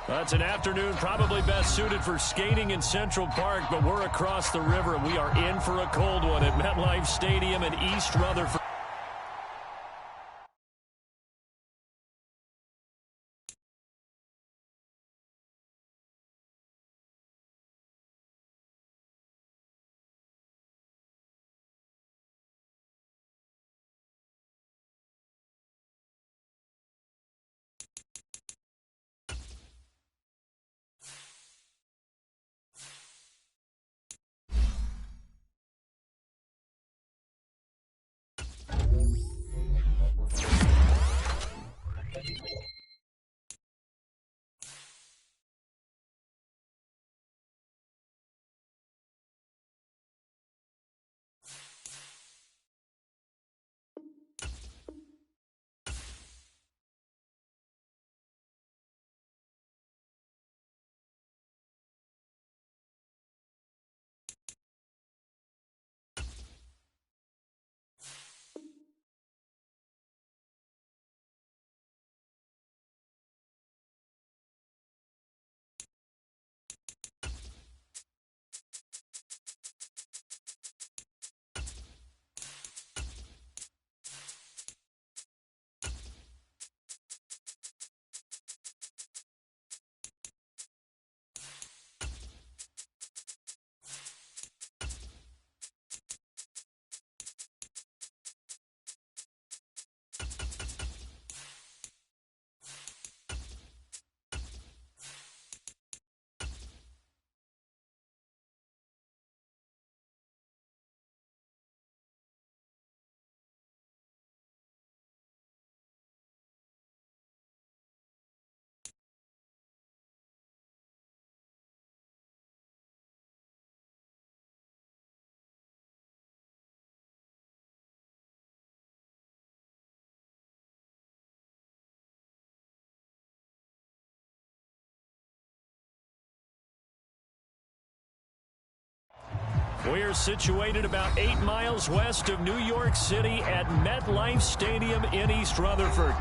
That's an afternoon probably best suited for skating in Central Park, but we're across the river, and we are in for a cold one at MetLife Stadium in East Rutherford. We're situated about 8 miles west of New York City at MetLife Stadium in East Rutherford.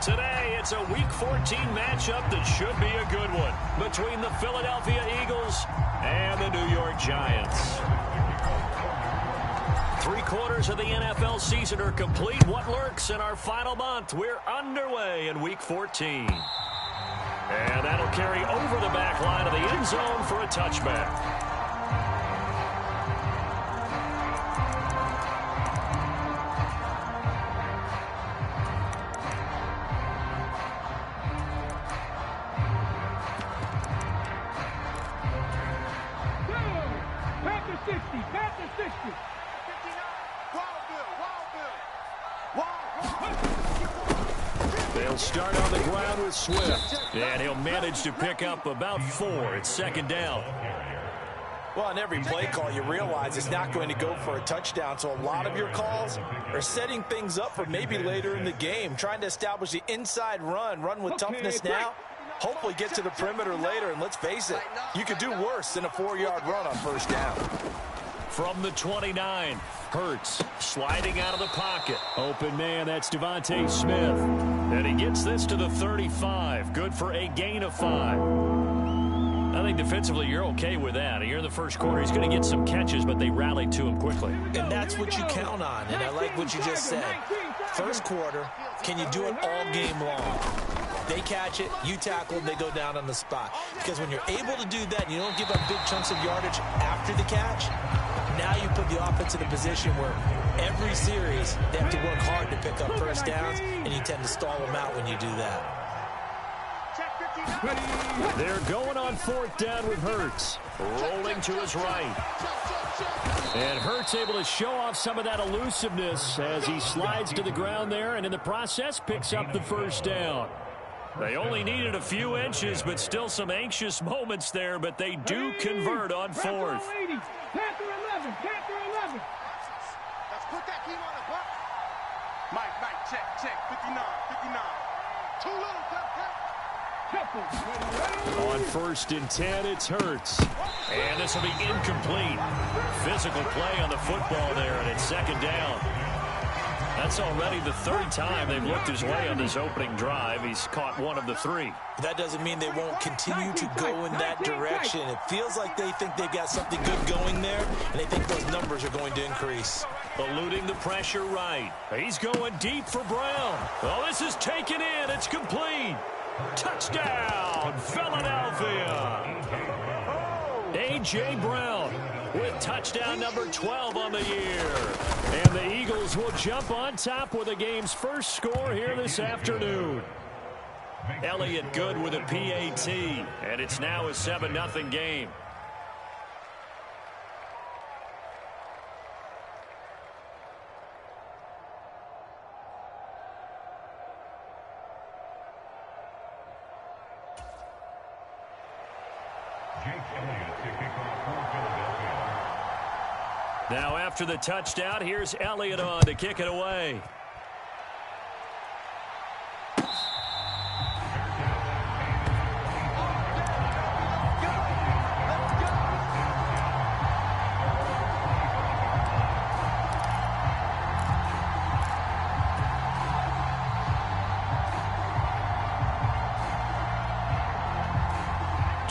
Today, it's a Week 14 matchup that should be a good one between the Philadelphia Eagles and the New York Giants. 3/4 of the NFL season are complete. What lurks in our final month? We're underway in Week 14. And that'll carry over the back line of the end zone for a touchback. They'll start on the ground with Swift, and he'll manage to pick up about 4. It's second down. Well, on every play call, you realize it's not going to go for a touchdown, so a lot of your calls are setting things up for maybe later in the game, trying to establish the inside run with toughness now, hopefully get to the perimeter later, and let's face it, you could do worse than a 4-yard run on first down. From the 29, Hurts sliding out of the pocket. Open man, that's Devontae Smith. And he gets this to the 35. Good for a gain of 5. I think defensively you're okay with that. Here in the first quarter, he's going to get some catches, but they rallied to him quickly. And that's what you count on, and I like what you just said. First quarter, can you do it all game long? They catch it, you tackle, they go down on the spot. Because when you're able to do that, you don't give up big chunks of yardage after the catch. Now you put the offense in a position where every series they have to work hard to pick up first downs, and you tend to stall them out when you do that. They're going on 4th down with Hurts. Rolling to his right. And Hurts able to show off some of that elusiveness as he slides to the ground there, and in the process picks up the first down. They only needed a few inches, but still some anxious moments there, but they do convert on 4th. Panther 11. Let's put that team on the block. Mike, check. 59. Too little, On 1st and 10, it's Hurts. And this will be incomplete. Physical play on the football there, and it's second down. That's already the third time they've looked his way on this opening drive. He's caught one of the three. That doesn't mean they won't continue to go in that direction. It feels like they think they've got something good going there, and they think those numbers are going to increase. Eluding the pressure right. He's going deep for Brown. Oh, this is taken in. It's complete. Touchdown, Philadelphia. A.J. Brown with touchdown number 12 on the year. And the Eagles will jump on top with the game's first score here this afternoon. Elliott good with a PAT, and it's now a 7-0 game. Now after the touchdown, here's Elliott on to kick it away.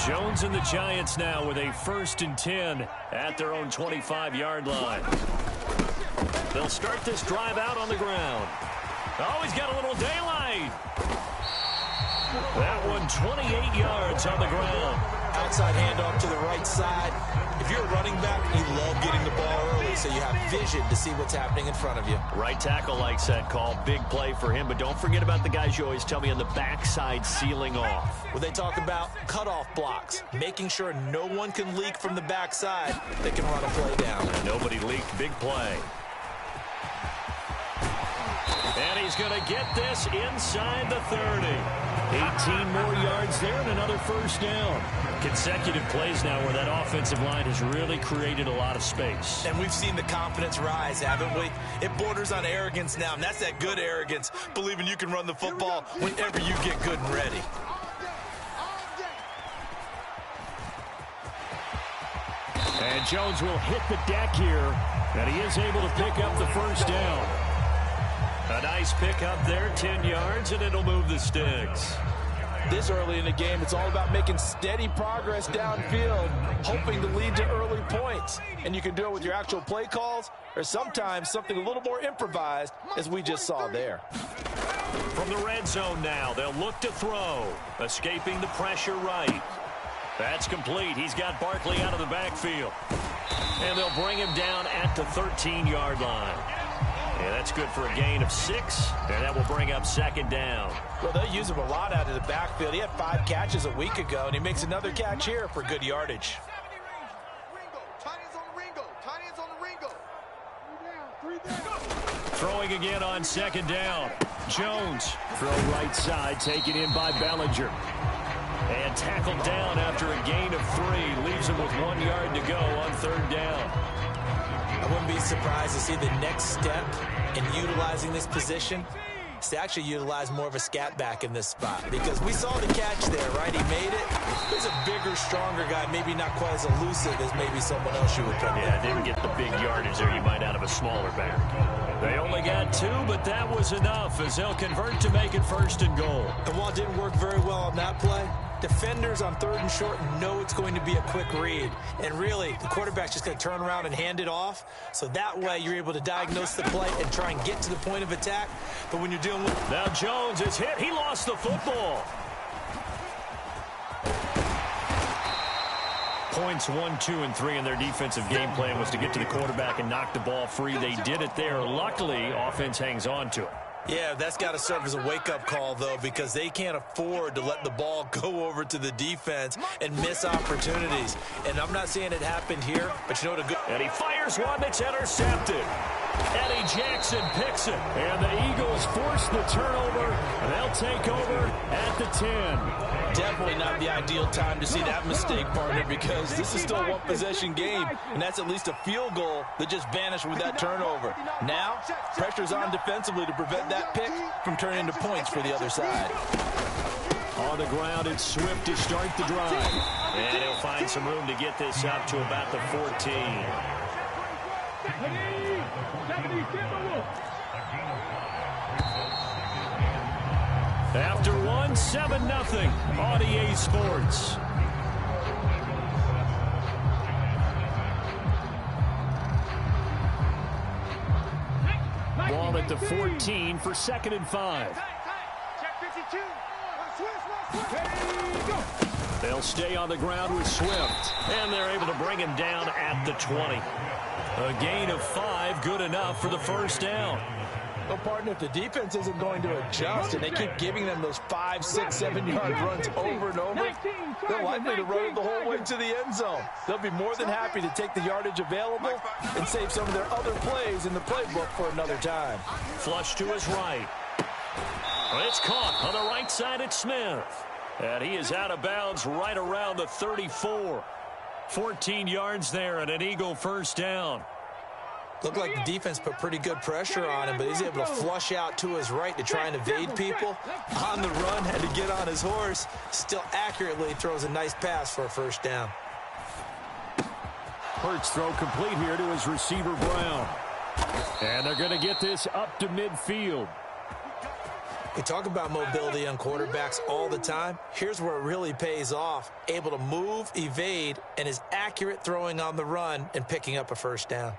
Jones and the Giants now with a 1st and 10 at their own 25-yard line. They'll start this drive out on the ground. Oh, he's got a little daylight. That one 28 yards on the ground. Outside handoff to the right side. If you're a running back, you love getting the ball early so you have vision to see what's happening in front of you. Right tackle likes that call. Big play for him, but don't forget about the guys you always tell me on the backside sealing off. Well, they talk about cutoff blocks, making sure no one can leak from the backside. They can run a play down. And nobody leaked. Big play. And he's going to get this inside the 30. 18 more yards there and another 1st down. Consecutive plays now where that offensive line has really created a lot of space. And we've seen the confidence rise, haven't we? It borders on arrogance now, and that's that good arrogance, believing you can run the football whenever you get good and ready. And Jones will hit the deck here, and he is able to pick up the 1st down. A nice pickup there, 10 yards, and it'll move the sticks. This early in the game, it's all about making steady progress downfield, hoping to lead to early points. And you can do it with your actual play calls or sometimes something a little more improvised, as we just saw there. From the red zone now, they'll look to throw. Escaping the pressure right. That's complete. He's got Barkley out of the backfield. And they'll bring him down at the 13-yard line. Yeah, that's good for a gain of 6, and that will bring up 2nd down. Well, they use him a lot out of the backfield. He had 5 catches a week ago, and he makes another catch here for good yardage. Throwing again on 2nd down. Jones, throw right side, taken in by Bellinger. And tackled down after a gain of 3. Leaves him with 1 yard to go on 3rd down. I wouldn't be surprised to see the next step in utilizing this position is to actually utilize more of a scat back in this spot. Because we saw the catch there, right? He made it. He's a bigger, stronger guy, maybe not quite as elusive as maybe someone else you would put. Yeah, didn't get the big yardage there you might out of a smaller back. They only got 2, but that was enough as they'll convert to make it 1st and goal. And while it didn't work very well on that play, defenders on 3rd and short know it's going to be a quick read. And really, the quarterback's just going to turn around and hand it off. So that way, you're able to diagnose the play and try and get to the point of attack. But when you're dealing with... Now Jones is hit. He lost the football. Points 1, 2, and 3 in their defensive game plan was to get to the quarterback and knock the ball free. They did it there. Luckily, offense hangs on to it. Yeah, that's got to serve as a wake-up call, though, because they can't afford to let the ball go over to the defense and miss opportunities. And I'm not saying it happened here, but you know what a good... And he fires one that's intercepted. Eddie Jackson picks it. And the Eagles force the turnover, and they'll take over at the 10. Definitely not the ideal time to see that mistake, partner, because this is still a one-possession game, and that's at least a field goal that just vanished with that turnover. Now, pressure's on defensively to prevent that pick from turning into points for the other side. On the ground, it's Swift to start the drive. And he'll find some room to get this up to about the 14. After one, 7-0 on EA Sports. Ball at the 14 for 2nd and 5. They'll stay on the ground with Swift, and they're able to bring him down at the 20. A gain of 5, good enough for the first down. Well, partner, if the defense isn't going to adjust and they keep giving them those 5, 6, 7-yard runs over and over, they're likely to run it the whole way to the end zone. They'll be more than happy to take the yardage available and save some of their other plays in the playbook for another time. Flush to his right. It's caught on the right side at Smith. And he is out of bounds right around the 34. 14 yards there and an Eagle first down. Looked like the defense put pretty good pressure on him, but he's able to flush out to his right to try and evade people. On the run, had to get on his horse. Still accurately throws a nice pass for a first down. Hurts throw complete here to his receiver, Brown. And they're going to get this up to midfield. We talk about mobility on quarterbacks all the time. Here's where it really pays off. Able to move, evade, and is accurate throwing on the run and picking up a first down.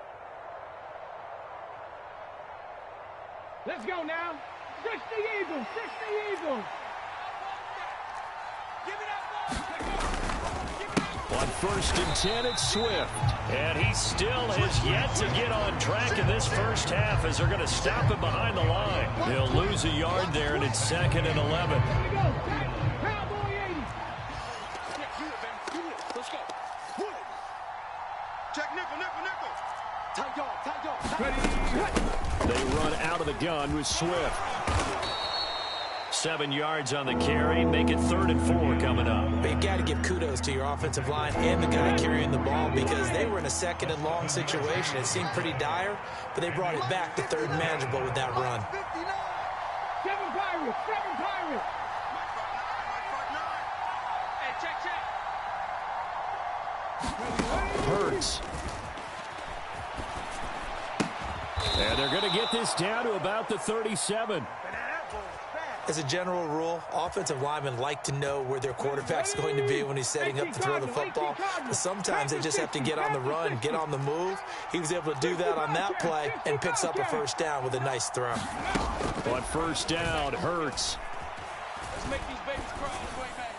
Let's go now. 60 Eagles, 60 Eagles. On 1st and 10, it's Swift. And he still has yet to get on track in this first half as they're going to stop him behind the line. He'll lose a yard there, and it's 2nd and 11. Let's go. Check nickel, nickel, nickel. Tight dog, tight dog. Ready. They run out of the gun with Swift. 7 yards on the carry. Make it 3rd and 4 coming up. But you got to give kudos to your offensive line and the guy carrying the ball because they were in a 2nd and long situation. It seemed pretty dire, but they brought it back to 3rd and manageable with that run. 7 Pirates, 7 Pirates. Hey, check, check. Hurts. And they're going to get this down to about the 37. As a general rule, offensive linemen like to know where their quarterback's going to be when he's setting up to throw the football. But sometimes they just have to get on the run, get on the move. He was able to do that on that play and picks up a first down with a nice throw. On first down, Hurts. Let's make these babies cry on the way back.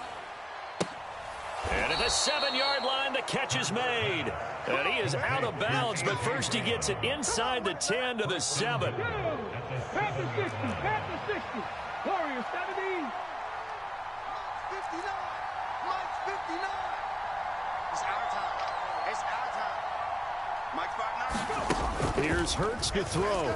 And at the 7-yard line, the catch is made. And he is out of bounds, but first he gets it inside the 10 to the 7. Pat the 60, pat the 60. Warriors 70. 59. Mike's 59. It's our time. It's our time. Mike's 59. Here's Hurts to throw.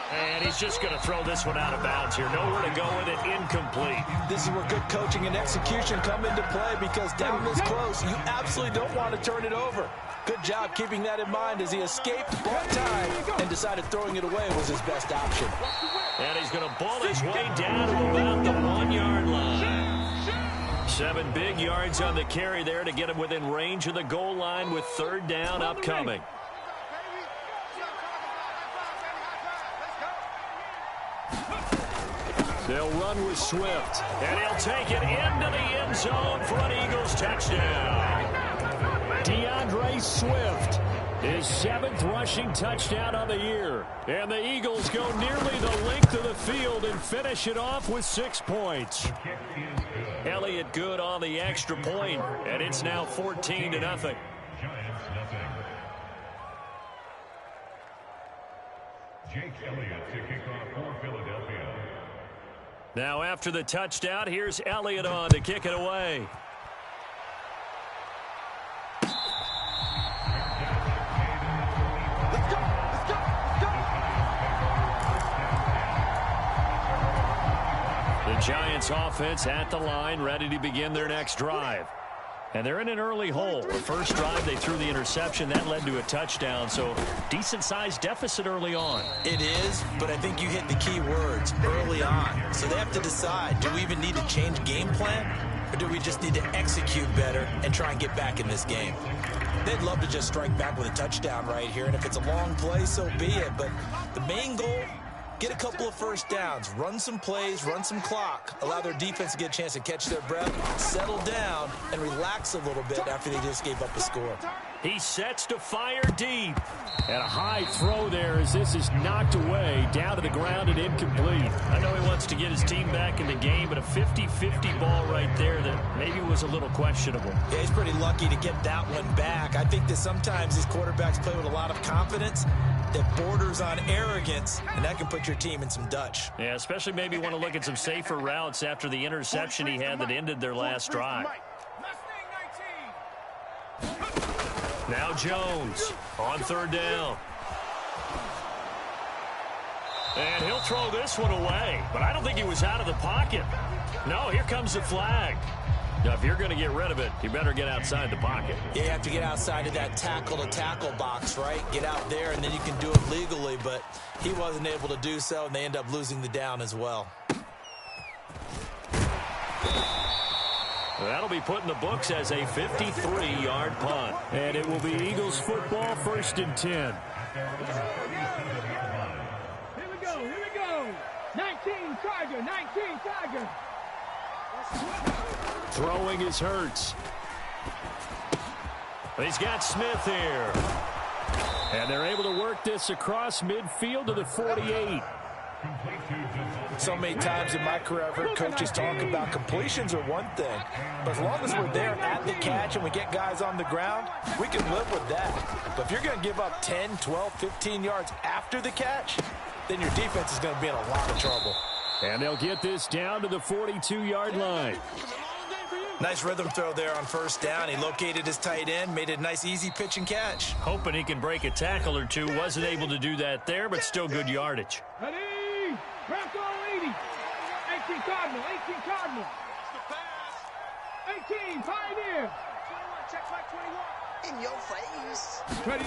And he's just going to throw this one out of bounds here. Nowhere to go with it. Incomplete. This is where good coaching and execution come into play because down this close, you absolutely don't want to turn it over. Good job keeping that in mind as he escaped, bought time, and decided throwing it away was his best option. And he's going to ball his way down to about the 1-yard line. 7 big yards on the carry there to get him within range of the goal line with 3rd down upcoming. They'll run with Swift, and he'll take it into the end zone for an Eagles touchdown. DeAndre Swift, his 7th rushing touchdown on the year. And the Eagles go nearly the length of the field and finish it off with 6 points. Elliott good on the extra point, and it's now 14-0. Jake Elliott to kick off for Philadelphia. Now after the touchdown, here's Elliott on to kick it away. The Giants offense at the line, ready to begin their next drive. And they're in an early hole. The first drive, they threw the interception. That led to a touchdown, so decent-sized deficit early on. It is, but I think you hit the key words, early on. So they have to decide, do we even need to change game plan, or do we just need to execute better and try and get back in this game? They'd love to just strike back with a touchdown right here, and if it's a long play, so be it. But the main goal, get a couple of first downs, run some plays, run some clock, allow their defense to get a chance to catch their breath, settle down, and relax a little bit after they just gave up a score. He sets to fire deep. And a high throw there as this is knocked away, down to the ground and incomplete. I know he wants to get his team back in the game, but a 50-50 ball right there that maybe was a little questionable. Yeah, he's pretty lucky to get that one back. I think that sometimes these quarterbacks play with a lot of confidence that borders on arrogance, and that can put your team in some Dutch. Yeah, especially maybe want to look at some safer routes after the interception he had that ended their last drive. Now Jones on third down. And he'll throw this one away, but I don't think he was out of the pocket. No, here comes the flag. Now, if you're going to get rid of it, you better get outside the pocket. Yeah, you have to get outside of that tackle-to-tackle box, right? Get out there, and then you can do it legally, but he wasn't able to do so, and they end up losing the down as well. That'll be put in the books as a 53-yard punt. And it will be Eagles football, 1st and 10. Here we go. 19 Tiger. Throwing is Hurts. He's got Smith here. And they're able to work this across midfield to the 48. So many times in my career, I've heard coaches talk about completions are one thing, but as long as we're there at the catch and we get guys on the ground, we can live with that. But if you're going to give up 10, 12, 15 yards after the catch, then your defense is going to be in a lot of trouble. And they'll get this down to the 42-yard line. Nice rhythm throw there on first down. He located his tight end, made it a nice easy pitch and catch. Hoping he can break a tackle or two. Wasn't able to do that there, but still good yardage. Ready? Bronco 80. 18 Cardinal. 18 Pioneer. 21. Check back 21. In your face. Ready?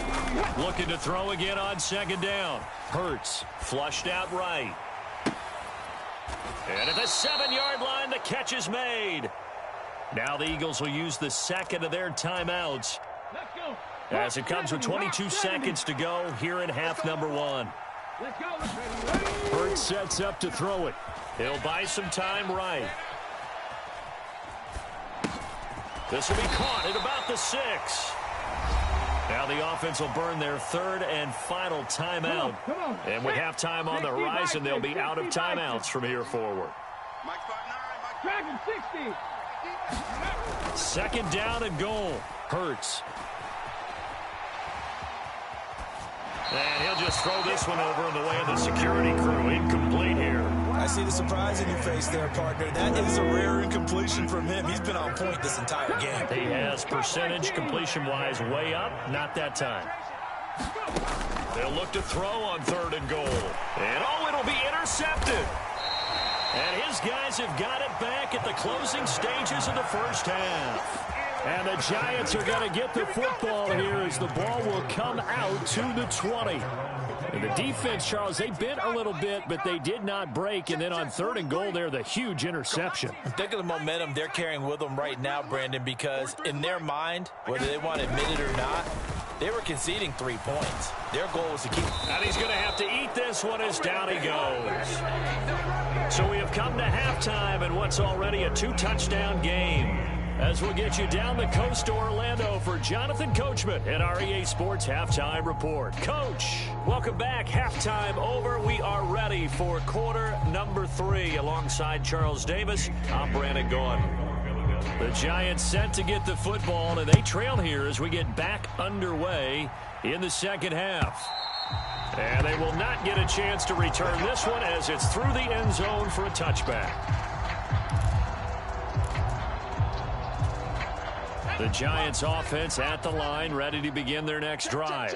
Looking to throw again on second down. Hurts flushed out right. And at the 7-yard line, the catch is made. Now the Eagles will use the second of their timeouts Let's go. as it comes with 22 seconds to go here in half number 1. Let's go. Hurts sets up to throw it. He'll buy some time right. This will be caught at about the 6. Now the offense will burn their third and final timeout. And with halftime on the horizon, they'll be out of timeouts from here forward. Dragon 60. Second down and goal. Hurts. And he'll just throw this one over in the way of the security crew. Incomplete here. I see the surprise in your face there, partner. That is a rare incompletion from him. He's been on point this entire game. He has percentage completion-wise way up. Not that time. They'll look to throw on third and goal. And oh, it'll be intercepted. And his guys have got it back at the closing stages of the first half. And the Giants are going to get the football here as the ball will come out to the 20. And the defense, Charles, they bent a little bit, but they did not break. And then on third and goal there, the huge interception. Think of the momentum they're carrying with them right now, Brandon, because in their mind, whether they want to admit it or not, they were conceding 3 points. Their goal was to keep. And he's going to have to eat this one as down he goes. So we have come to halftime in what's already a 2-touchdown game. As we'll get you down the coast to Orlando for Jonathan Coachman at our EA Sports Halftime Report. Coach, welcome back. Halftime over. We are ready for quarter number 3. Alongside Charles Davis, I'm Brandon Gaughan. The Giants set to get the football, and they trail here as we get back underway in the second half. And they will not get a chance to return this one as it's through the end zone for a touchback. The Giants offense at the line, ready to begin their next drive.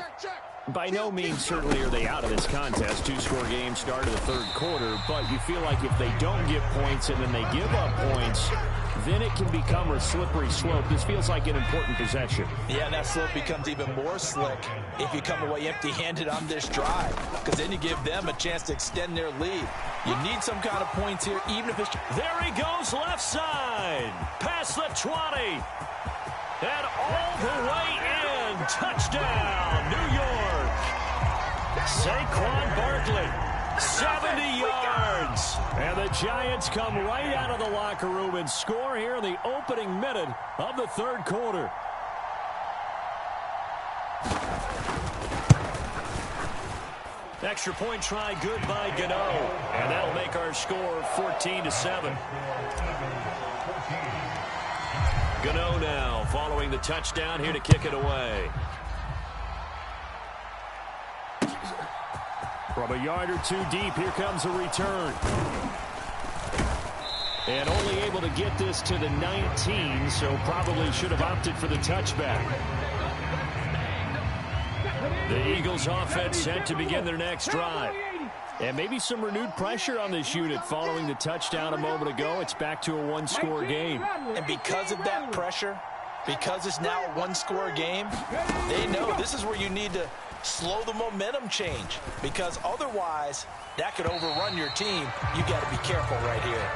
By no means certainly are they out of this contest. 2-score game start of the third quarter, but you feel like if they don't get points and then they give up points, then it can become a slippery slope. This feels like an important possession. Yeah, and that slope becomes even more slick if you come away empty-handed on this drive, because then you give them a chance to extend their lead. You need some kind of points here, even if it's... There he goes, left side, past the 20. And all the way in and touchdown, New York. Saquon Barkley, 70 yards. And the Giants come right out of the locker room and score here in the opening minute of the third quarter. Extra point try good by Gano. And that'll make our score 14-7. Gano now following the touchdown here to kick it away. From a yard or two deep, here comes a return. And only able to get this to the 19, so probably should have opted for the touchback. The Eagles offense set to begin their next drive. And maybe some renewed pressure on this unit following the touchdown a moment ago. It's back to a one-score game. And because of that pressure, because it's now a one-score game, they know this is where you need to slow the momentum change, because otherwise that could overrun your team. You got to be careful right here.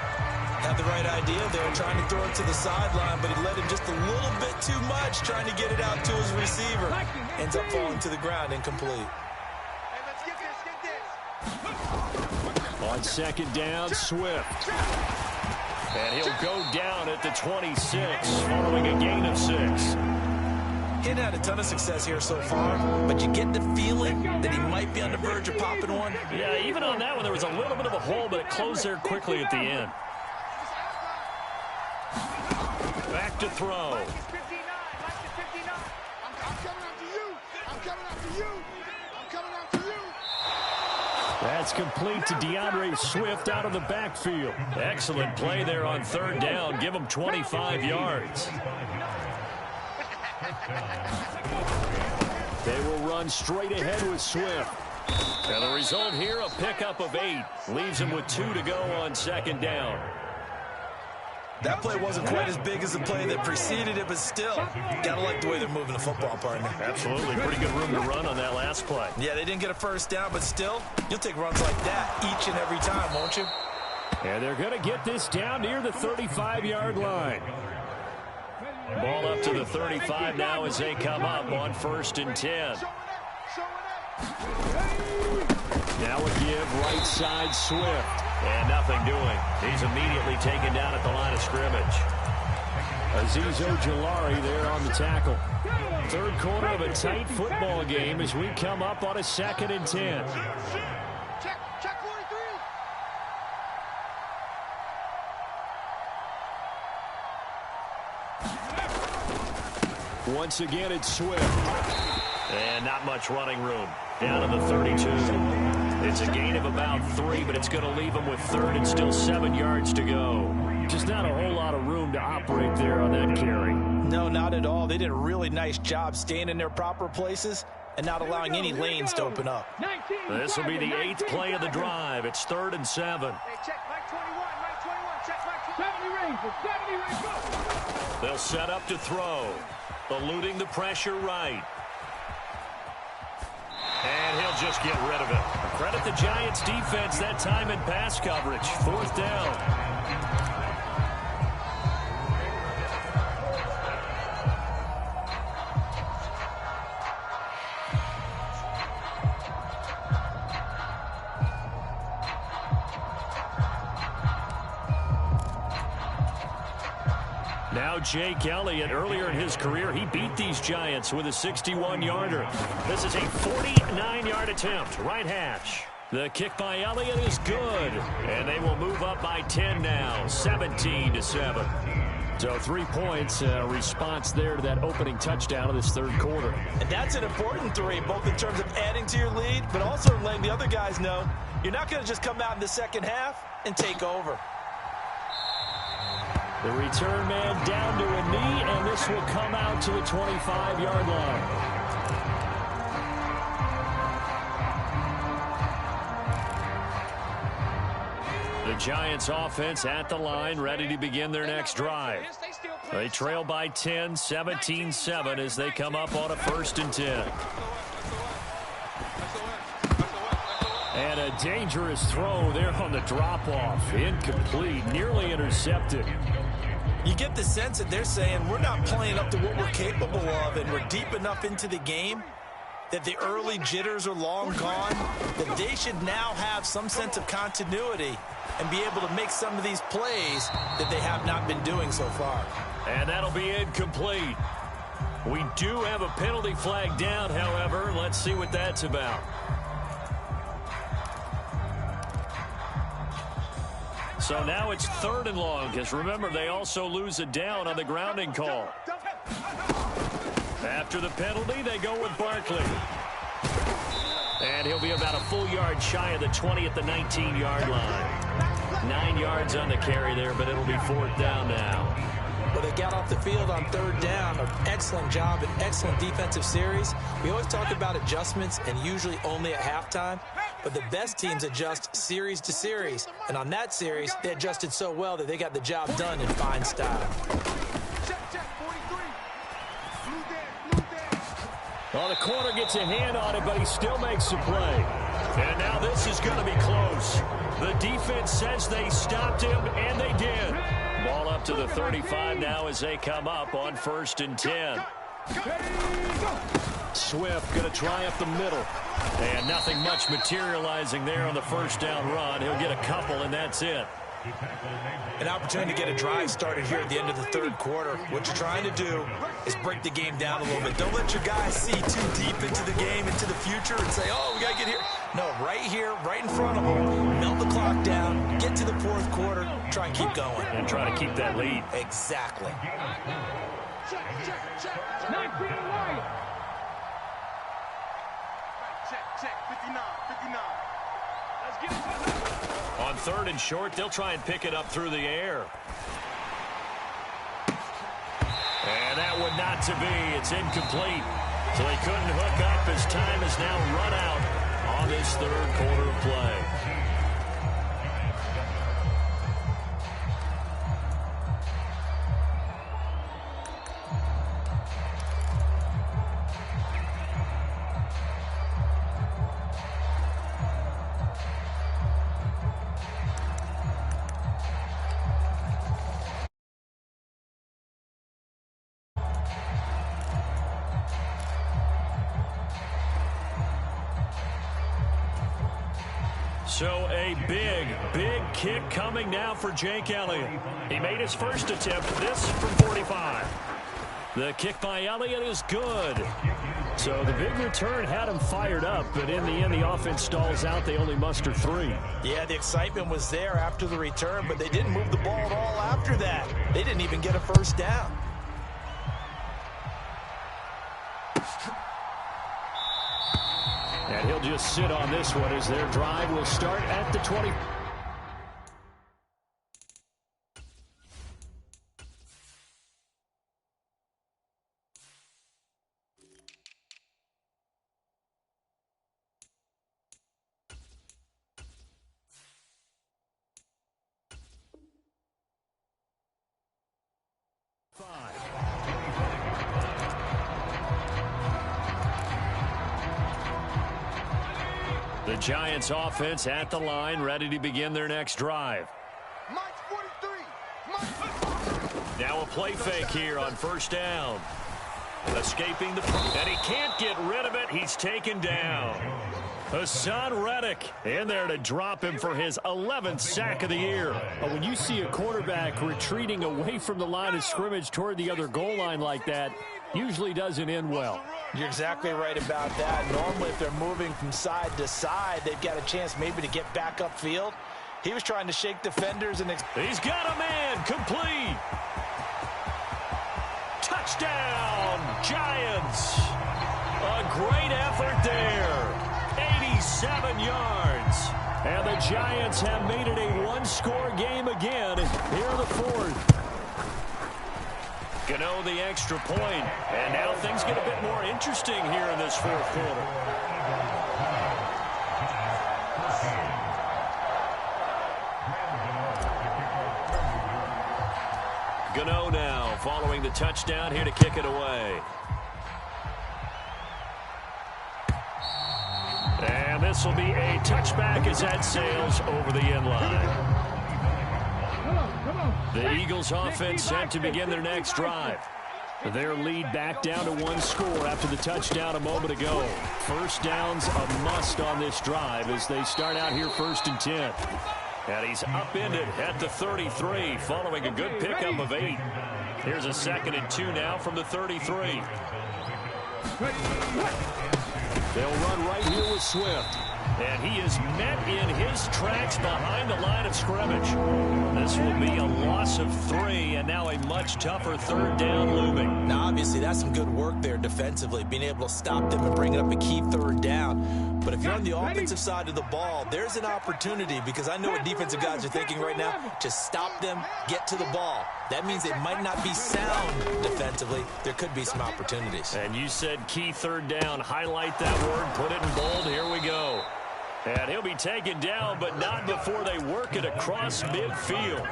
Had the right idea there, trying to throw it to the sideline, but he let him just a little bit too much, trying to get it out to his receiver. Ends up falling to the ground, incomplete. Hey, let's get this. On second down, Swift. And he'll go down at the 26, following a gain of 6. He hadn't had a ton of success here so far, but you get the feeling that he might be on the verge of popping one. Yeah, even on that one, there was a little bit of a hole, but it closed there quickly at the end. Back to throw. Mike is 59. Mike is 59. I'm coming after you. I'm coming after you. I'm coming after you. That's complete to DeAndre Swift out of the backfield. Excellent play there on third down. Give him 25 yards. They will run straight ahead with Swift. And the result here, a pickup of 8. Leaves him with 2 to go on second down. That play wasn't quite as big as the play that preceded it, but still, gotta like the way they're moving the football, partner. Absolutely. Pretty good room to run on that last play. Yeah, they didn't get a first down, but still, you'll take runs like that each and every time, won't you? And they're going to get this down near the 35-yard line. Ball up to the 35 now as they come up on 1st and 10. Now a give right side Swift. And nothing doing. He's immediately taken down at the line of scrimmage. Azeez Ojulari there on the tackle. Third quarter of a tight football game as we come up on a 2nd and 10. Check 43. Once again, it's Swift. And not much running room. Down to the 32. It's a gain of about 3, but it's going to leave him with 3rd and still 7 yards to go. Just not a whole lot of room to operate there on that carry. No, not at all. They did a really nice job staying in their proper places and not allowing any lanes to open up. This will be the 8th play of the drive. It's 3rd and 7. Hey, check Mike 21. Mike 21. Check Mike 21. 70 range. They'll set up to throw. Eluding the pressure right. And he'll just get rid of it. Credit the Giants defense that time in pass coverage. 4th down. Now Jake Elliott, earlier in his career, he beat these Giants with a 61-yarder. This is a 49-yard attempt, right hash. The kick by Elliott is good, and they will move up by 10 now, 17-7. So 3 points, response there to that opening touchdown of this third quarter. And that's an important 3, both in terms of adding to your lead, but also letting the other guys know you're not going to just come out in the second half and take over. The return man down to a knee, and this will come out to the 25-yard line. The Giants offense at the line, ready to begin their next drive. They trail by 10, 17-7 as they come up on a 1st and 10. And a dangerous throw there on the drop-off. Incomplete, nearly intercepted. You get the sense that they're saying we're not playing up to what we're capable of, and we're deep enough into the game that the early jitters are long gone, that they should now have some sense of continuity and be able to make some of these plays that they have not been doing so far. And that'll be incomplete. We do have a penalty flag down, however. Let's see what that's about. So now it's 3rd and long, because remember, they also lose a down on the grounding call. After the penalty, they go with Barkley. And he'll be about a full yard shy of the 20 at the 19-yard line. 9 yards on the carry there, but it'll be 4th down now. Well, they got off the field on 3rd down. An excellent job, an excellent defensive series. We always talk about adjustments, and usually only at halftime. But the best teams adjust series to series. And on that series, they adjusted so well that they got the job done in fine style. Well, the corner gets a hand on it, but he still makes the play. And now this is going to be close. The defense says they stopped him, and they did. Ball up to the 35 now as they come up on 1st and 10. Swift going to try up the middle. And nothing much materializing there on the 1st down run. He'll get a couple, and that's it. An opportunity to get a drive started here at the end of the 3rd quarter. What you're trying to do is break the game down a little bit. Don't let your guys see too deep into the game, into the future, and say, oh, we got to get here. No, right here, right in front of them, melt the clock down, get to the 4th quarter, try and keep going. And try to keep that lead. Exactly. Check, 59, 59. Let's get it. On 3rd and short, they'll try and pick it up through the air. And that would not to be. It's incomplete. So they couldn't hook up as time is now run out on this 3rd quarter of play. So a big, big kick coming now for Jake Elliott. He made his first attempt, this from 45. The kick by Elliott is good. So the big return had him fired up, but in the end, the offense stalls out. They only muster 3. Yeah, the excitement was there after the return, but they didn't move the ball at all after that. They didn't even get a 1st down. And he'll just sit on this one as their drive will start at the 20. The Giants offense at the line, ready to begin their next drive. Now a play fake here on 1st down. Escaping the... And he can't get rid of it. He's taken down. Hassan Reddick in there to drop him for his 11th sack of the year. When you see a quarterback retreating away from the line of scrimmage toward the other goal line like that, usually doesn't end well. You're exactly right about that. Normally, if they're moving from side to side, they've got a chance maybe to get back upfield. He was trying to shake defenders. And he's got a man. Complete. Touchdown, Giants. A great effort there. 87 yards. And the Giants have made it a one-score game again here in the 4th. Gano the extra point, and now things get a bit more interesting here in this 4th quarter. Gano now following the touchdown here to kick it away. And this will be a touchback as that sails over the end line. The Eagles offense set to begin their next drive. Their lead back down to 1 score after the touchdown a moment ago. First down's a must on this drive as they start out here 1st and 10. And he's upended at the 33 following a good pickup of 8. Here's a 2nd and 2 now from the 33. They'll run right here with Swift. And he is met in his tracks behind the line of scrimmage. This will be a loss of 3, and now a much tougher 3rd down looming. Now, obviously, that's some good work there defensively, being able to stop them and bringing up a key 3rd down. But if you're on the offensive side of the ball, there's an opportunity, because I know what defensive guys are thinking right now. Just stop them, get to the ball. That means they might not be sound defensively. There could be some opportunities. And you said key 3rd down. Highlight that word, put it in bold. Here we go. And he'll be taken down, but not before they work it across midfield.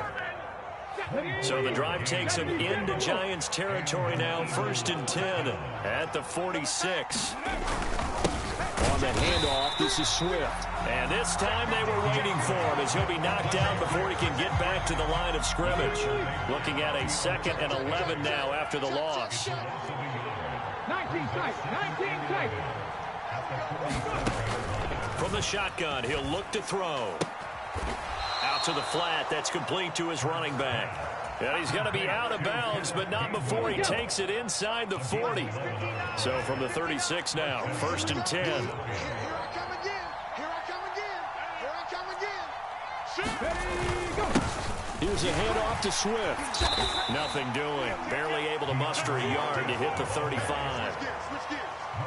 So the drive takes him into Giants territory now. 1st and 10 at the 46. On the handoff, this is Swift. And this time they were waiting for him as he'll be knocked down before he can get back to the line of scrimmage. Looking at a 2nd and 11 now after the loss. 19 tight. From the shotgun, he'll look to throw. Out to the flat. That's complete to his running back. And he's going to be out of bounds, but not before he takes it inside the 40. So from the 36 now, 1st and 10. Here I come again. Here's a handoff to Swift. Nothing doing. Barely able to muster a yard to hit the 35.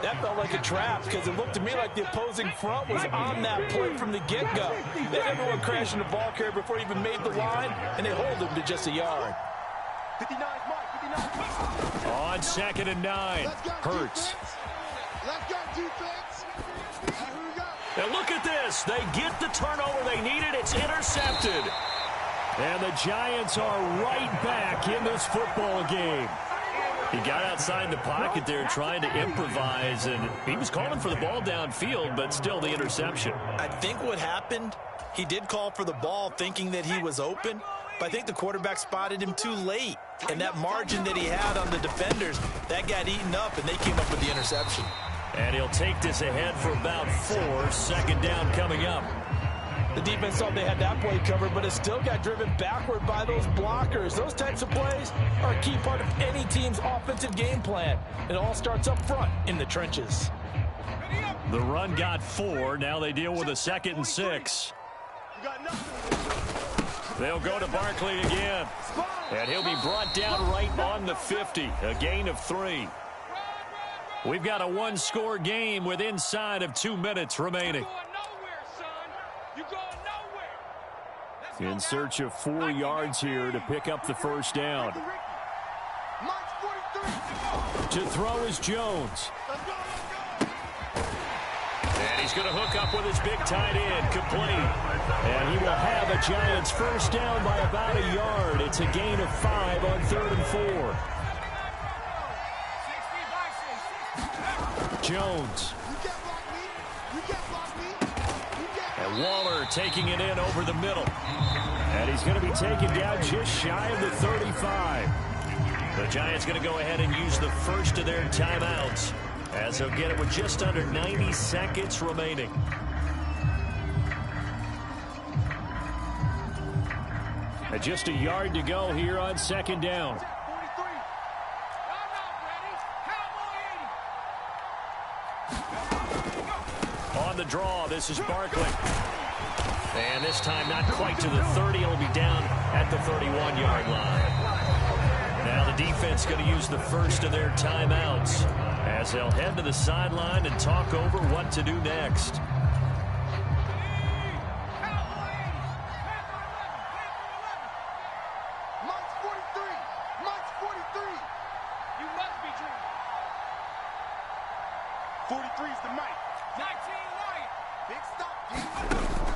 That felt like a trap because it looked to me like the opposing front was on that play from the get-go. They had everyone crashing the ball carrier before he even made the line, and they hold him to just a yard. 59 mark. On 2nd and 9, Hurts. Let's go, defense. Here we go. And look at this. They get the turnover they needed. It's intercepted. And the Giants are right back in this football game. He got outside the pocket there trying to improvise, and he was calling for the ball downfield, but still the interception. I think what happened, he did call for the ball thinking that he was open, but I think the quarterback spotted him too late. And that margin that he had on the defenders, that got eaten up, and they came up with the interception. And he'll take this ahead for about 4. 2nd down coming up. The defense thought they had that play covered, but it still got driven backward by those blockers. Those types of plays are a key part of any team's offensive game plan. It all starts up front in the trenches. The run got 4. Now they deal with a 2nd and 6. They'll go to Barkley again. And he'll be brought down right on the 50. A gain of 3. We've got a 1-score game with inside of 2 minutes remaining. In search of 4 yards here to pick up the 1st down. To throw is Jones. And he's going to hook up with his big tight end, complete. And he will have a Giants 1st down by about a yard. It's a gain of 5 on 3rd and 4. Jones. And Waller taking it in over the middle. And he's going to be taken down just shy of the 35. The Giants going to go ahead and use the first of their timeouts as they'll get it with just under 90 seconds remaining. And just a yard to go here on 2nd down. On the draw, this is Barkley. And this time not quite to the 30. It'll be down at the 31-yard line. Now the defense going to use the first of their timeouts as they'll head to the sideline and talk over what to do next.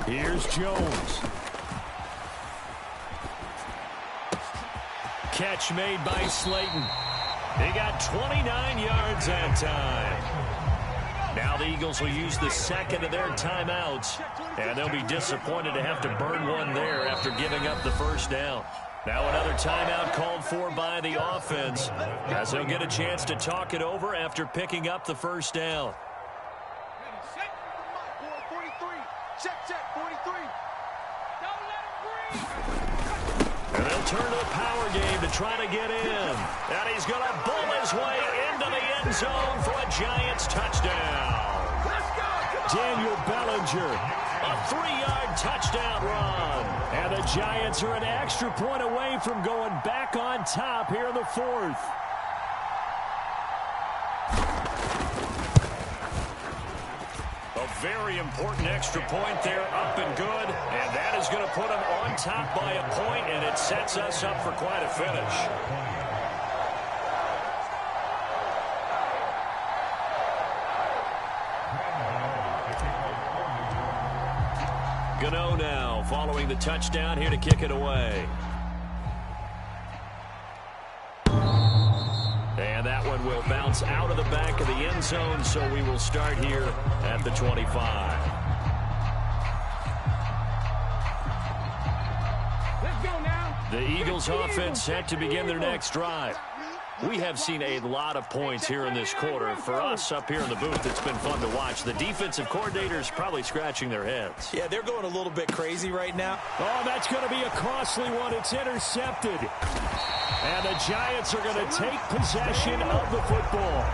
Here's Jones. Catch made by Slayton. He got 29 yards that time. Now the Eagles will use the 2nd of their timeouts, and they'll be disappointed to have to burn one there after giving up the 1st down. Now another timeout called for by the offense, as they'll get a chance to talk it over after picking up the first down. And they'll turn to the power game to try to get in. And he's going to bull his way into the end zone for a Giants touchdown. Daniel Bellinger, a 3-yard touchdown run. And the Giants are an extra point away from going back on top here in the fourth. A very important extra point there, up and good. And that is going to put them on top by a point, and it sets us up for quite a finish. Gano now following the touchdown here to kick it away. And that one will bounce out of the back of the end zone, so we will start here at the 25. Let's go now. The Eagles offense set to begin their next drive. We have seen a lot of points here in this quarter. For us up here in the booth, it's been fun to watch. The defensive coordinators probably scratching their heads. Yeah, they're going a little bit crazy right now. Oh, that's going to be a costly one. It's intercepted. And the Giants are going to take possession of the football.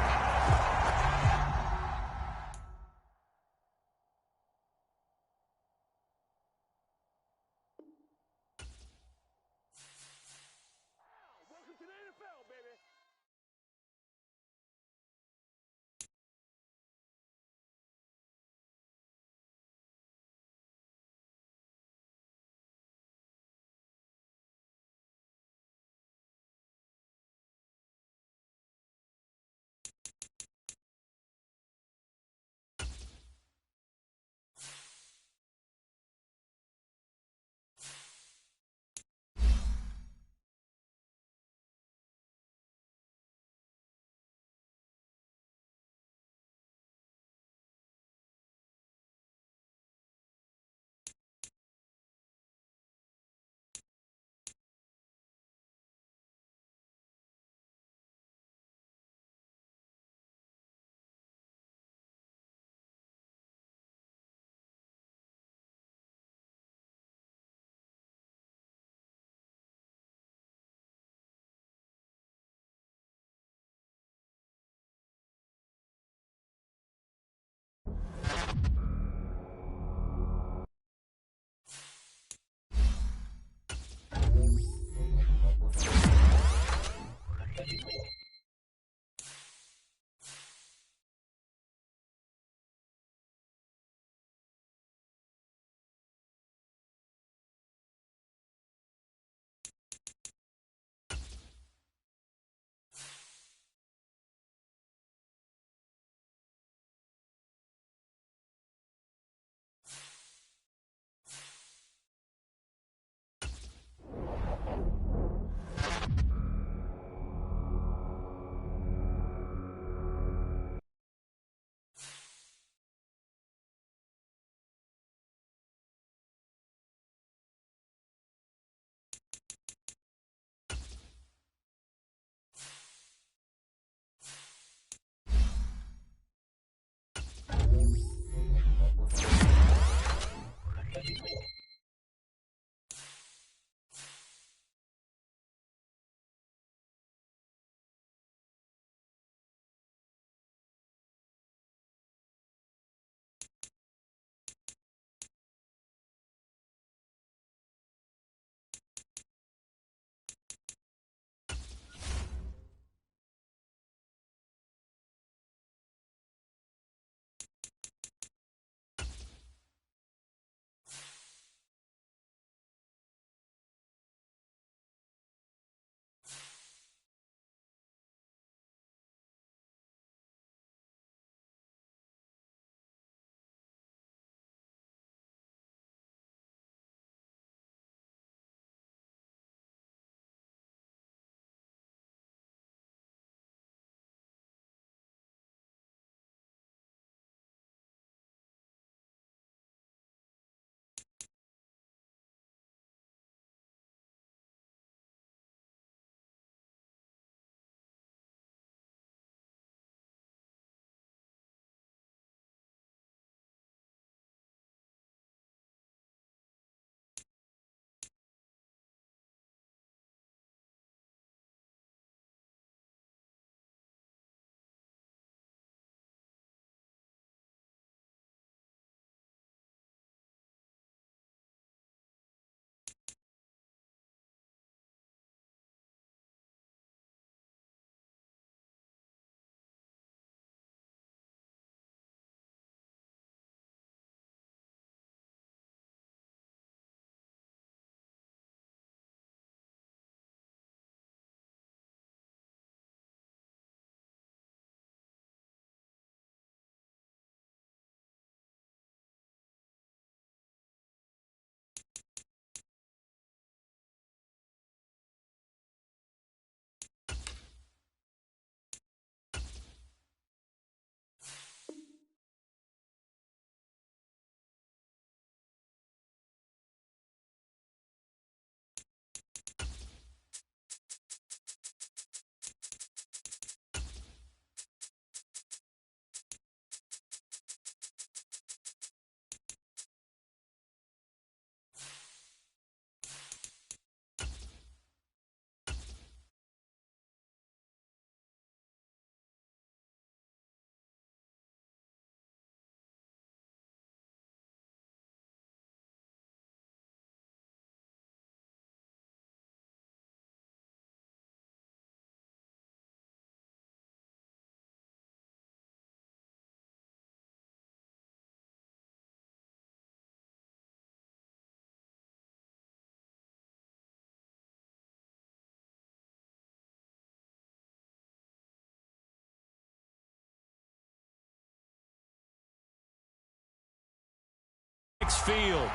Field.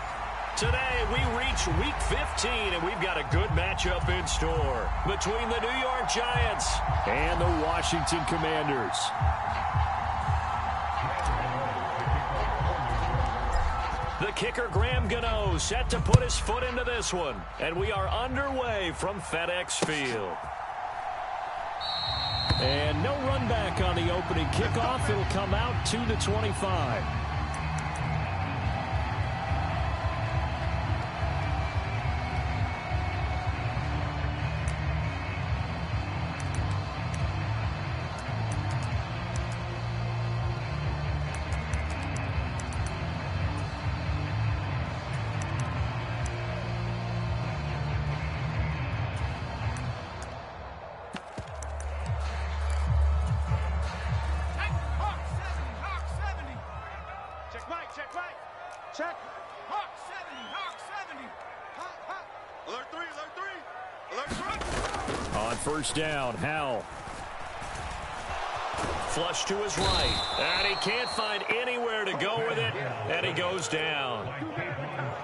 Today, we reach Week 15, and we've got a good matchup in store between the New York Giants and the Washington Commanders. The kicker, Graham Gano, set to put his foot into this one, and we are underway from FedEx Field. And no run back on the opening kickoff. It'll come out to the 25. Check. Hawk 70. Hawk 70. Hawk, hawk. Alert 3. Alert 3. Alert 3. On first down, Howell. Flush to his right. And he can't find anywhere to go with it. And he goes down.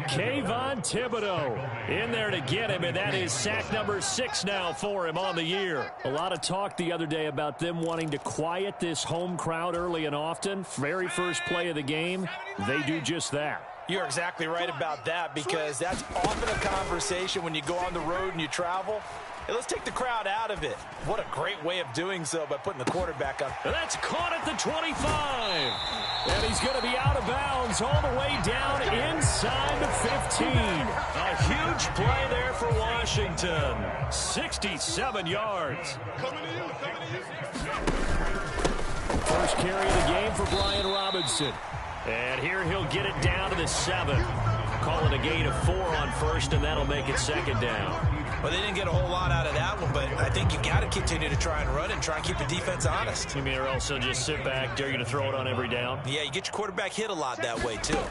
Kayvon Thibodeau in there to get him, and that is sack number 6 now for him on the year. A lot of talk the other day about them wanting to quiet this home crowd early and often. Very first play of the game, they do just that. You're exactly right about that, because that's often a conversation when you go on the road and you travel. Hey, let's take the crowd out of it. What a great way of doing so by putting the quarterback on. And that's caught at the 25. And he's going to be out of bounds all the way down inside the 15. A huge play there for Washington. 67 yards. First carry of the game for Brian Robinson. And here he'll get it down to the 7. Call it a gain of 4 on first, and that'll make it second down. Well, they didn't get a whole lot out of that one, but I think you got to continue to try and run and try and keep the defense honest. You mean, or else they'll just sit back, dare you to throw it on every down? Yeah, you get your quarterback hit a lot that way, too.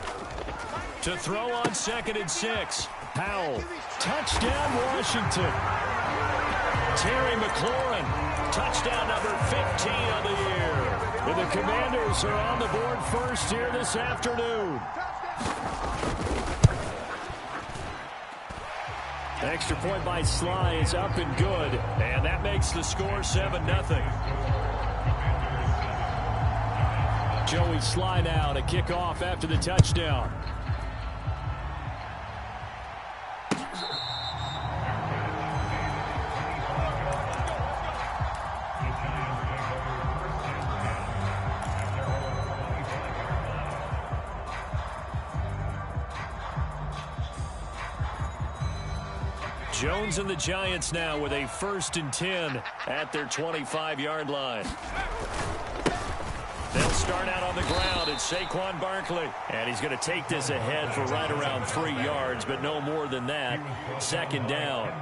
To throw on 2nd and 6. Howell. Touchdown, Washington. Terry McLaurin. Touchdown number 15 of the year. And the Commanders are on the board first here this afternoon. Extra point by Sly is up and good. And that makes the score 7-0. Joey Sly now to kick off after the touchdown. Jones and the Giants now with a 1st and 10 at their 25-yard line. They'll start out on the ground. It's Saquon Barkley. And he's going to take this ahead for right around 3 yards, but no more than that. 2nd down.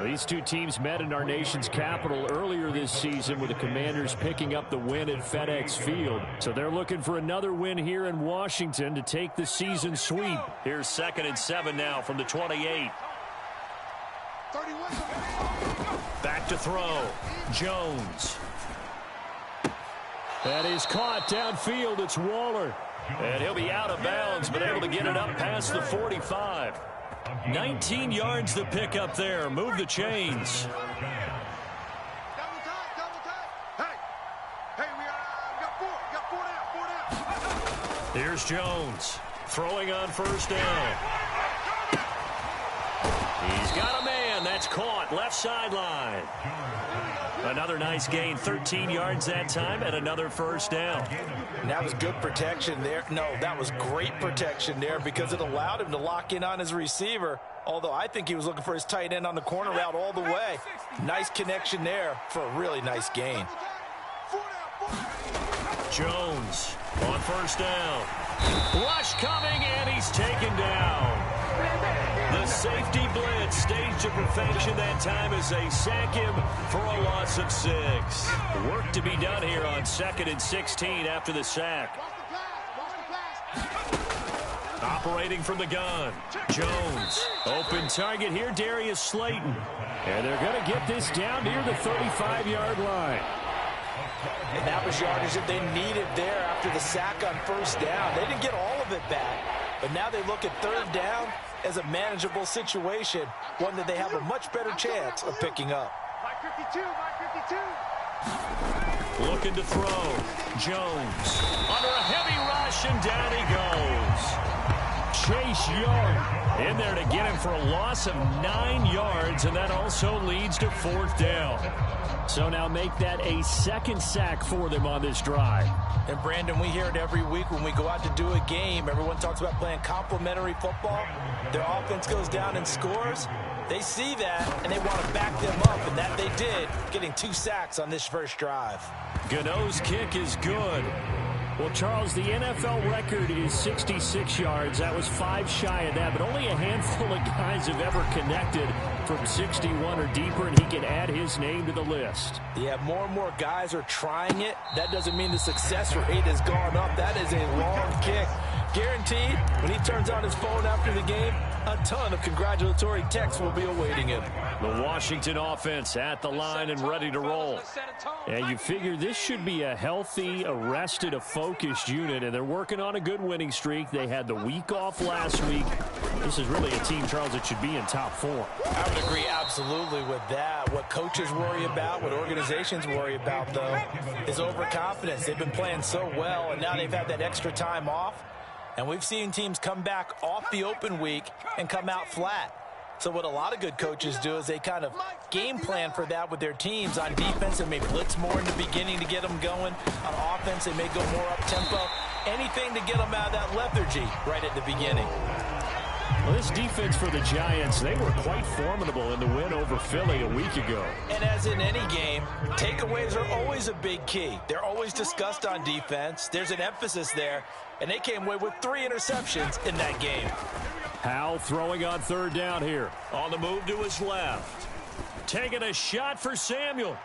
These two teams met in our nation's capital earlier this season, with the Commanders picking up the win at FedEx Field. So they're looking for another win here in Washington to take the season sweep. Here's 2nd and 7 now from the 28. Back to throw. Jones. That is caught downfield. It's Waller. And he'll be out of bounds, but able to get it up past the 45. 19 yards to pick up there. Move the chains. Hey, we got 4 down. Here's Jones. Throwing on 1st down. He's got a man. That's caught. Left sideline. Another nice gain. 13 yards that time and another 1st down. And that was good protection there. No, that was great protection there, because it allowed him to lock in on his receiver. Although I think he was looking for his tight end on the corner route all the way. Nice connection there for a really nice gain. Jones on 1st down. Rush coming, and he's taken down. The safety blitz staged to perfection that time as they sack him for a loss of 6. Work to be done here on 2nd and 16 after the sack. Operating from the gun. Jones. Open target here, Darius Slayton. And they're going to get this down near the 35-yard line. And that was yardage that they needed there after the sack on 1st down. They didn't get all of it back, But now they look at third down as a manageable situation, one that they have a much better chance of picking up. Looking to throw. Jones under a heavy rush, and down he goes. Chase Young in there to get him for a loss of 9 yards, and that also leads to 4th down. So now make that a 2nd sack for them on this drive. And Brandon, we hear it every week when we go out to do a game. Everyone talks about playing complementary football. Their offense goes down and scores. They see that, and they want to back them up, and that they did, getting 2 sacks on this first drive. Gano's kick is good. Well, Charles, the NFL record is 66 yards. That was 5 shy of that, but only a handful of guys have ever connected from 61 or deeper, and he can add his name to the list. Yeah, more and more guys are trying it. That doesn't mean the success rate has gone up. That is a long kick. Guaranteed, when he turns on his phone after the game, a ton of congratulatory texts will be awaiting him. The Washington offense at the line and ready to roll. And you figure this should be a healthy, arrested, a focused unit, and they're working on a good winning streak. They had the week off last week. This is really a team, Charles, that should be in top 4. I would agree absolutely with that. What coaches worry about, what organizations worry about, though, is overconfidence. They've been playing so well, and now they've had that extra time off. And we've seen teams come back off the open week and come out flat. So what a lot of good coaches do is they kind of game plan for that with their teams. On defense, they may blitz more in the beginning to get them going. On offense, they may go more up-tempo. Anything to get them out of that lethargy right at the beginning. Well, this defense for the Giants, they were quite formidable in the win over Philly a week ago. And as in any game, takeaways are always a big key. They're always discussed on defense. There's an emphasis there, and they came away with 3 interceptions in that game. Howell throwing on 3rd down here. On the move to his left. Taking a shot for Samuel.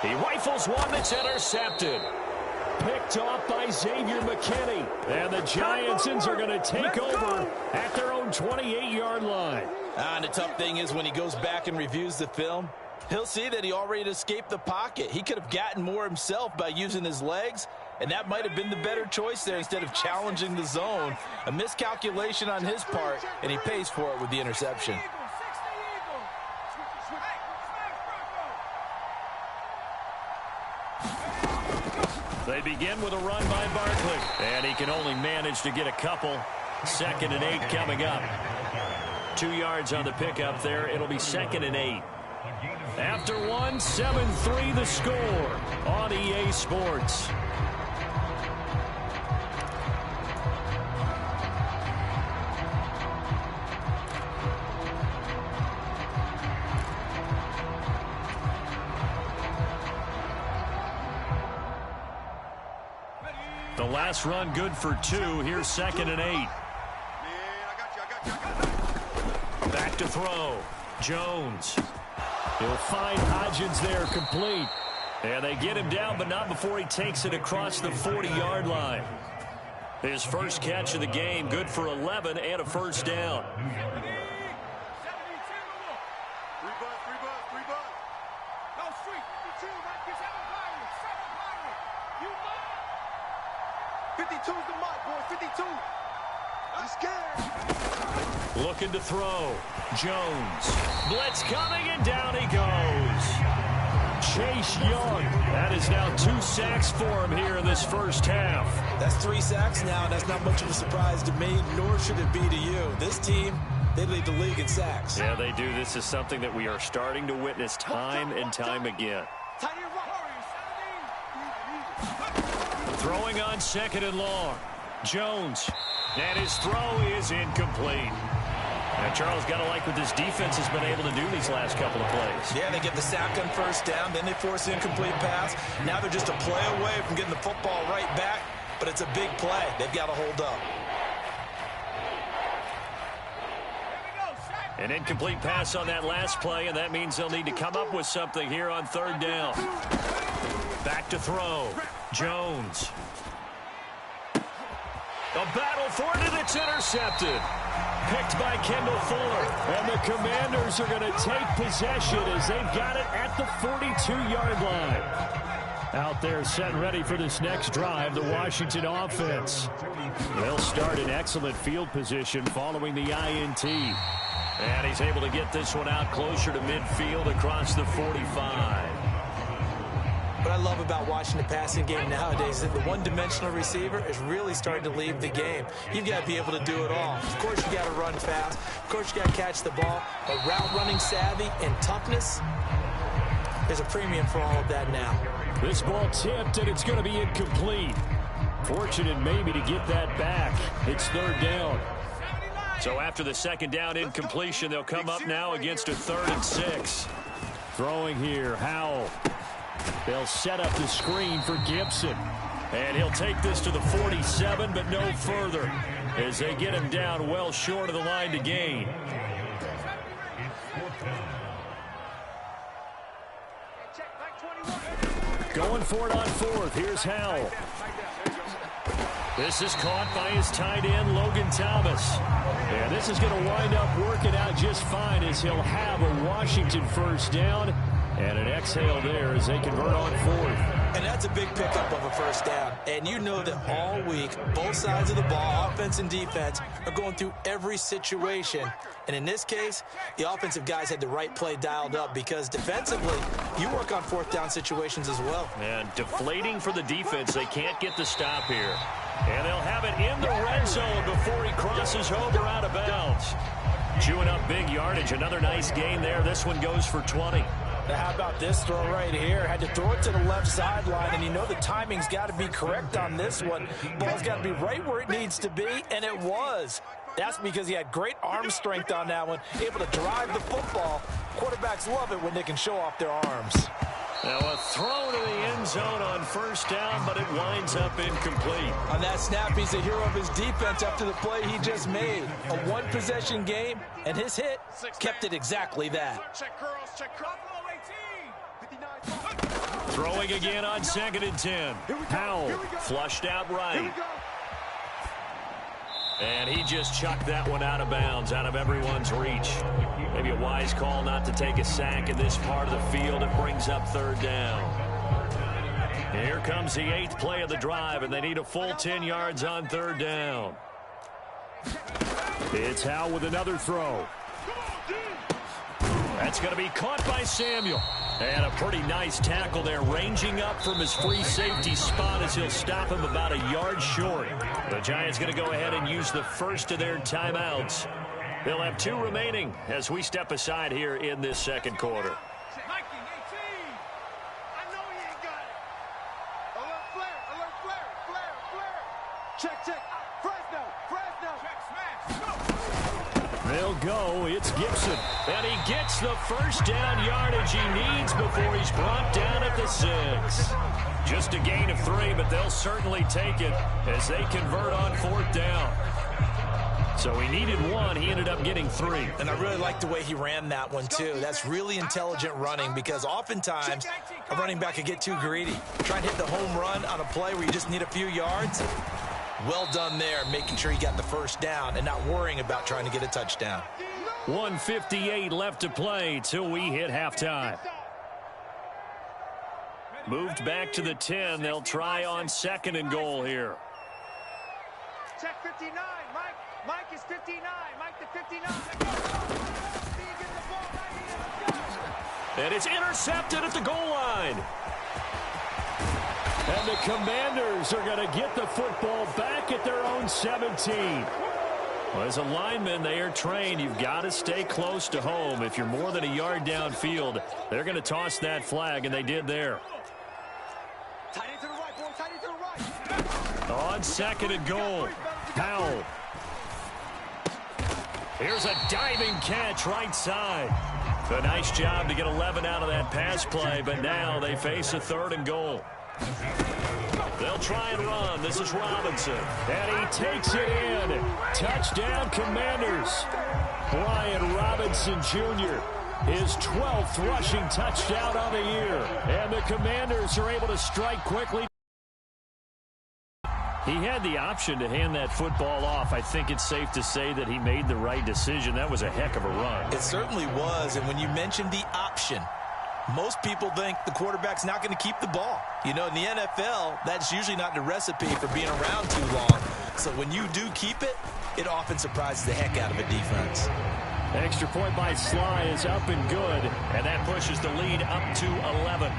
He rifles one that's intercepted. Picked off by Xavier McKinney. And the Giantsons are going to take over at their own 28-yard line. And the tough thing is when he goes back and reviews the film, he'll see that he already escaped the pocket. He could have gotten more himself by using his legs, and that might have been the better choice there instead of challenging the zone. A miscalculation on his part, and he pays for it with the interception. They begin with a run by Barkley, and he can only manage to get a couple. 2nd and 8 coming up. 2 yards on the pickup there. It'll be 2nd and 8. After 1, 7-3 the score on EA Sports. The last run good for 2. Here's 2nd and 8. Back to throw. Jones. He'll find Hodgins there complete. And they get him down, but not before he takes it across the 40-yard line. His first catch of the game, good for 11 and a 1st down. 52's the mark, boy. 52. I'm scared. Looking to throw. Jones. Blitz coming, and down he goes. Chase Young. That is now 2 sacks for him here in this first half. That's 3 sacks now, and that's not much of a surprise to me, nor should it be to you. This team, they lead the league in sacks. Yeah, they do. This is something that we are starting to witness time and time again. Throwing on 2nd and long. Jones. And his throw is incomplete. Now, Charles, got to like what this defense has been able to do these last couple of plays. Yeah, they get the sack on 1st down, then they force the incomplete pass. Now they're just a play away from getting the football right back, but it's a big play. They've got to hold up. An incomplete pass on that last play, and that means they'll need to come up with something here on 3rd down. Back to throw. Jones. A battle for it, and it's intercepted. Picked by Kendall Fuller. And the Commanders are going to take possession as they've got it at the 42-yard line. Out there set and ready for this next drive, the Washington offense. They'll start in excellent field position following the INT. And he's able to get this one out closer to midfield across the 45. What I love about watching the passing game nowadays is that the one-dimensional receiver is really starting to leave the game. You've got to be able to do it all. Of course, you got to run fast. Of course, you got to catch the ball. But route running savvy and toughness, there's a premium for all of that now. This ball tipped, and it's going to be incomplete. Fortunate maybe to get that back. It's third down. So after the second down incompletion, they'll come up now against a 3rd and 6. Throwing here, Howell. They'll set up the screen for Gibson. And he'll take this to the 47, but no further, as they get him down well short of the line to gain. Going for it on 4th. Here's Howell. This is caught by his tight end, Logan Thomas. And this is going to wind up working out just fine, as he'll have a Washington first down. And an exhale there as they convert on 4th. And that's a big pickup of a first down. And you know that all week, both sides of the ball, offense and defense, are going through every situation. And in this case, the offensive guys had the right play dialed up, because defensively, you work on 4th down situations as well. And deflating for the defense. They can't get the stop here. And they'll have it in the red zone before he crosses over out of bounds. Chewing up big yardage. Another nice gain there. This one goes for 20. Now, how about this throw right here? Had to throw it to the left sideline, and you know the timing's got to be correct on this one. Ball's got to be right where it needs to be, and it was. That's because he had great arm strength on that one, able to drive the football. Quarterbacks love it when they can show off their arms. Now a throw to the end zone on first down, but it winds up incomplete. On that snap, he's a hero of his defense after the play he just made. A one-possession game, and his hit kept it exactly that. Check curls, check curls. Throwing again on 2nd and 10. Howell flushed out right. And he just chucked that one out of bounds, out of everyone's reach. Maybe a wise call not to take a sack in this part of the field. It brings up 3rd down. Here comes the 8th play of the drive, and they need a full 10 yards on 3rd down. It's Howell with another throw. That's going to be caught by Samuel. And a pretty nice tackle there, ranging up from his free safety spot as he'll stop him about a yard short. The Giants going to go ahead and use the first of their timeouts. They'll have 2 remaining as we step aside here in this second quarter. Check. They'll go. It's Gibson. And he gets the first down yardage he needs before he's brought down at the 6. Just a gain of 3, but they'll certainly take it as they convert on 4th down. So he needed 1. He ended up getting 3. And I really like the way he ran that one, too. That's really intelligent running, because oftentimes a running back could get too greedy. Try and hit the home run on a play where you just need a few yards. Well done there, making sure he got the first down and not worrying about trying to get a touchdown. 1:58 left to play till we hit halftime. Moved back to the 10. They'll try on 2nd and goal here. Check 59. Mike is 59. Mike the 59. And it's intercepted at the goal line. And the Commanders are going to get the football back at their own 17. Well, as a lineman, they are trained. You've got to stay close to home. If you're more than a yard downfield, they're going to toss that flag, and they did there. Tight end to the right, boy. Tight end to the right. On 2nd and goal, Howell. Here's a diving catch right side. A nice job to get 11 out of that pass play, but now they face a 3rd and goal. They'll try and run. This is Robinson. And he takes it in. Touchdown, Commanders. Brian Robinson Jr., his 12th rushing touchdown on the year. And the Commanders are able to strike quickly. He had the option to hand that football off. I think it's safe to say that he made the right decision. That was a heck of a run. It certainly was. And when you mentioned the option, Most people think the quarterback's not going to keep the ball. You know, in the NFL, that's usually not the recipe for being around too long. So when you do keep it, it often surprises the heck out of a defense. Extra point by Sly is up and good, and that pushes the lead up to 11.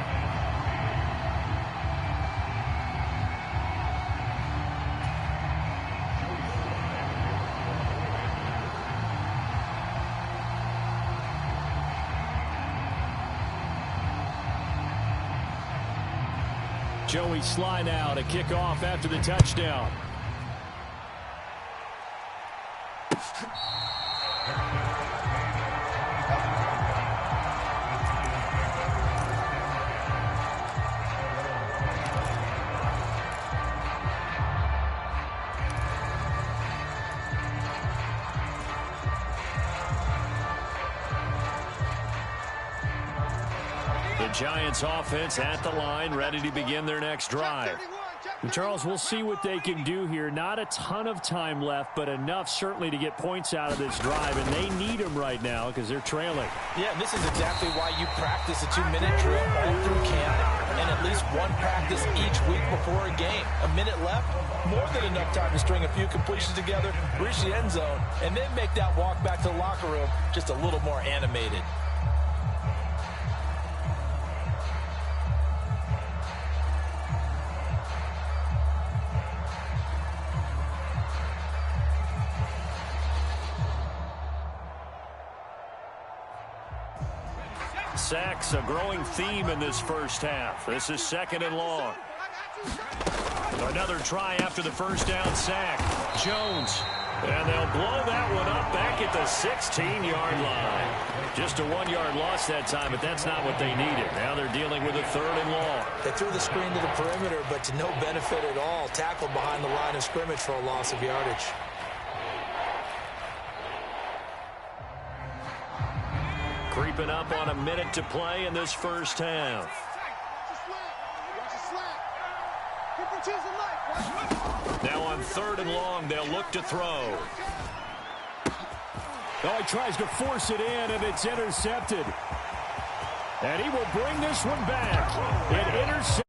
Joey Sly now to kick off after the touchdown. The Giants offense at the line, ready to begin their next drive. And Charles, we'll see what they can do here. Not a ton of time left, but enough certainly to get points out of this drive, and they need them right now because they're trailing. Yeah, and this is exactly why you practice a 2-minute drill all through camp and at least one practice each week before a game. A minute left, more than enough time to string a few completions together, reach the end zone, and then make that walk back to the locker room just a little more animated. Sacks, a growing theme in this first half. This is 2nd and long. Another try after the first down sack. Jones. And they'll blow that one up back at the 16-yard line. Just a 1-yard loss that time, but that's not what they needed. Now they're dealing with a 3rd and long. They threw the screen to the perimeter, but to no benefit at all. Tackled behind the line of scrimmage for a loss of yardage. Creeping up on a minute to play in this first half. Now on 3rd and long, they'll look to throw. Oh, he tries to force it in, and it's intercepted. And he will bring this one back. It intercepted.